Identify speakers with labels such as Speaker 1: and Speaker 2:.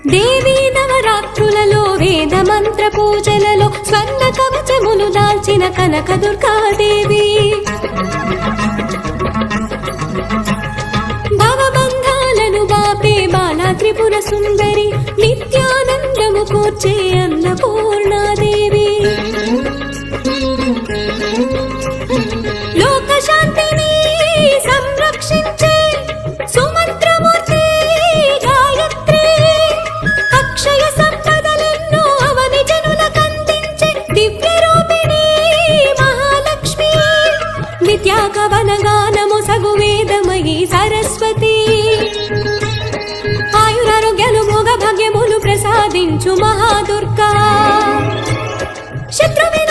Speaker 1: దేవీ నవరాత్రులలో వేద మంత్ర పూజలలో స్వర్ణ కవచములు దాల్చిన కనక దుర్గాదేవి భవబంధాలను బాపే బాలా త్రిపుర సుందరి నిత్యానందము కూర్చే అన్నపూర్ణాదేవి లోక శాంతిని సంరక్షించే సుమంత్రమూర్తి గాయత్రి అక్షయ సంపదలెన్నో అవని జనులకందించే దివ్య రూపిణి మహాలక్ష్మి నిత్యాకవన గానము సగు వేదమయీ సరస్వతి ఆయురారోగ్యాలు భోగ భాగ్యములు ప్రసాదించు మహాదుర్గా శత్రువి